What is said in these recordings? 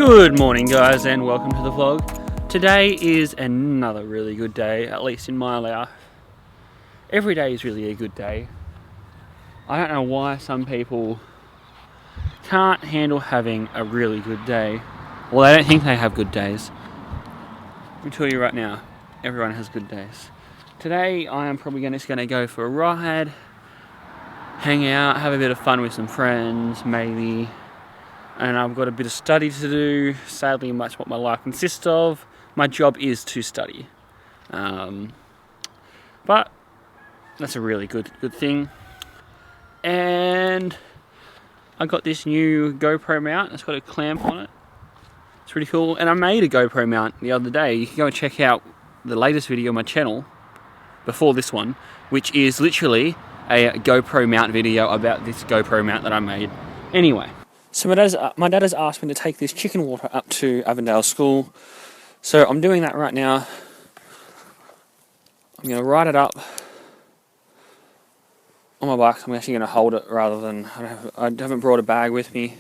Good morning, guys, and welcome to the vlog. Today is another really good day, at least in my life. Every day is really a good day. I don't know why some people can't handle having a really good day. Well, they don't think they have good days. Let me tell you right now, everyone has good days. Today, I am probably just going to go for a ride, hang out, have a bit of fun with some friends, maybe. And I've got a bit of study to do. Sadly, much what my life consists of. My job is to study. But that's a really good thing. And I got this new GoPro mount. It's got a clamp on it. It's pretty cool. And I made a GoPro mount the other day. You can go and check out the latest video on my channel before this one, which is literally a GoPro mount video about this GoPro mount that I made. Anyway. So my dad has asked me to take this chicken water up to Avondale School. So I'm doing that right now. I'm going to ride it up on my bike. I'm actually going to hold it rather than... I haven't brought a bag with me.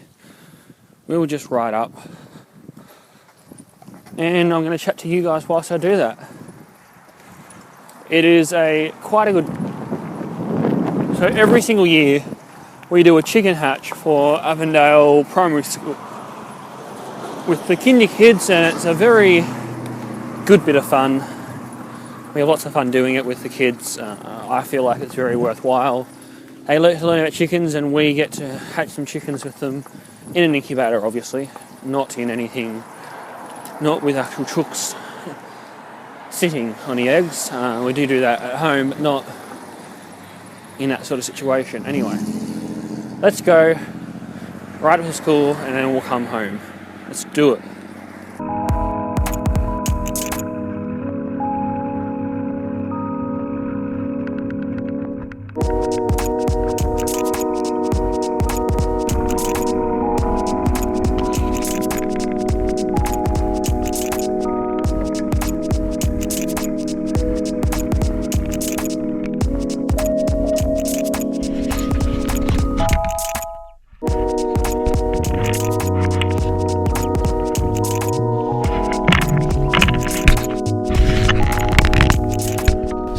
We'll just ride up. And I'm going to chat to you guys whilst I do that. It is quite a good... So every single year, we do a chicken hatch for Avondale Primary School with the kinder kids, and it's a very good bit of fun. We have lots of fun doing it with the kids. I feel like it's very worthwhile. They learn about chickens, and we get to hatch some chickens with them in an incubator, obviously, not in anything, not with actual chooks sitting on the eggs. We do that at home, but not in that sort of situation. Anyway. Let's go, ride up to school, and then we'll come home. Let's do it.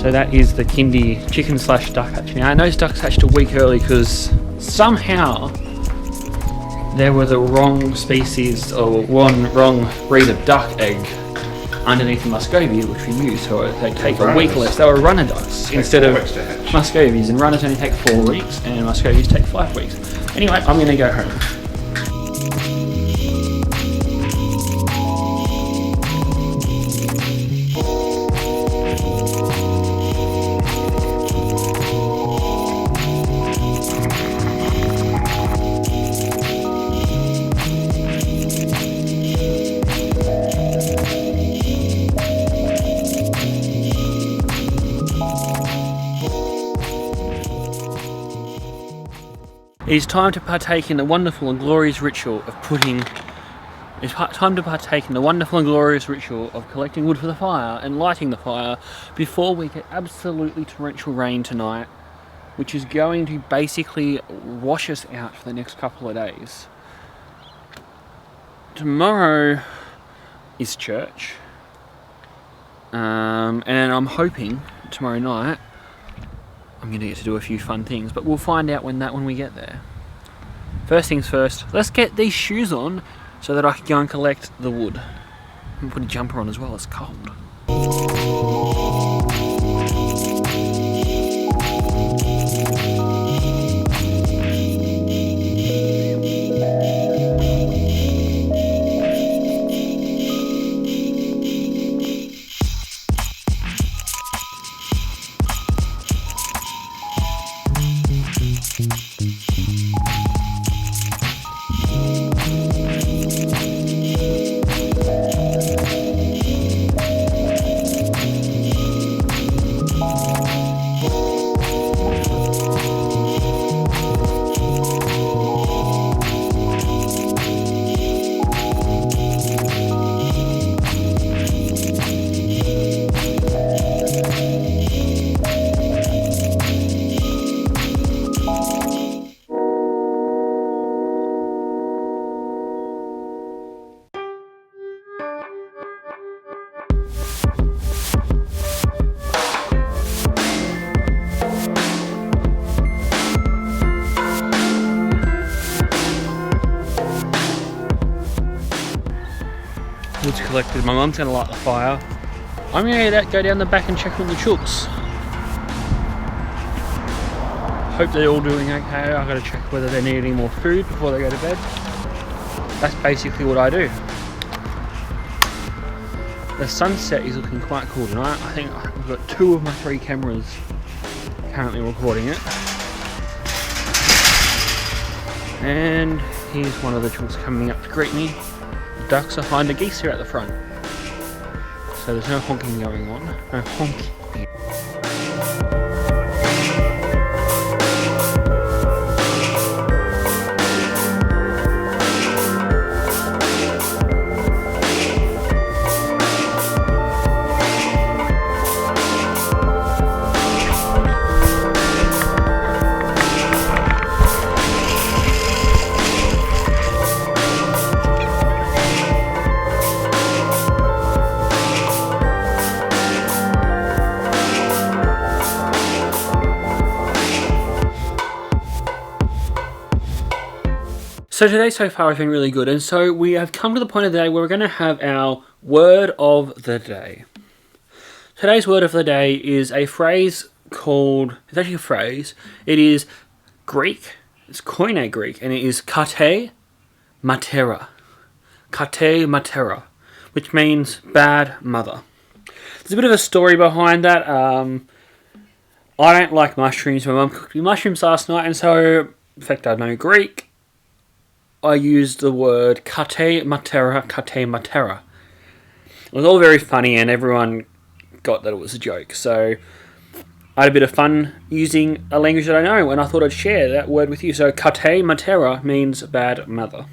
So that is the kindy chicken/duck hatch. Now I know ducks hatched a week early because somehow there was a wrong species or wrong breed of duck egg underneath the Muscovy, which we use, so they take a week less. They were runner ducks instead of Muscovies, and runners only take 4 weeks and Muscovies take 5 weeks. Anyway, I'm going to go home. It is time to partake in the wonderful and glorious ritual of collecting wood for the fire and lighting the fire before we get absolutely torrential rain tonight, which is going to basically wash us out for the next couple of days. Tomorrow is church, and I'm hoping tomorrow night I'm going to get to do a few fun things, but we'll find out when we get there. First things first, let's get these shoes on so that I can go and collect the wood. And put a jumper on as well, it's cold. neglected. My mum's going to light the fire. I'm going to go down the back and check on the chooks. Hope they're all doing okay. I've got to check whether they need any more food before they go to bed. That's basically what I do. The sunset is looking quite cool tonight. I think I've got 2 of my 3 cameras currently recording it. And here's one of the chooks coming up to greet me. The ducks are behind, the geese are at the front. So there's no honking going on. No honking. So today so far has been really good, and so we have come to the point of the day where we're going to have our word of the day. Today's word of the day is a phrase called, it's actually a phrase, it is Greek, it's Koine Greek, and it is kate matera. Kate matera, which means bad mother. There's a bit of a story behind that. I don't like mushrooms. My mum cooked me mushrooms last night, and so, in fact I know Greek, I used the word kate matera, kate matera. It was all very funny and everyone got that it was a joke. So I had a bit of fun using a language that I know, and I thought I'd share that word with you. So kate matera means bad mother.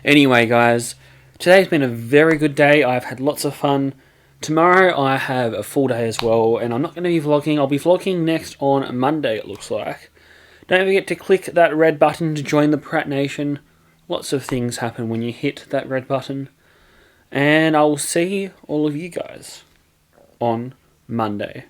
Anyway guys, today's been a very good day. I've had lots of fun. Tomorrow I have a full day as well, and I'm not going to be vlogging. I'll be vlogging next on Monday, it looks like. Don't forget to click that red button to join the Pratt Nation. Lots of things happen when you hit that red button. And I will see all of you guys on Monday.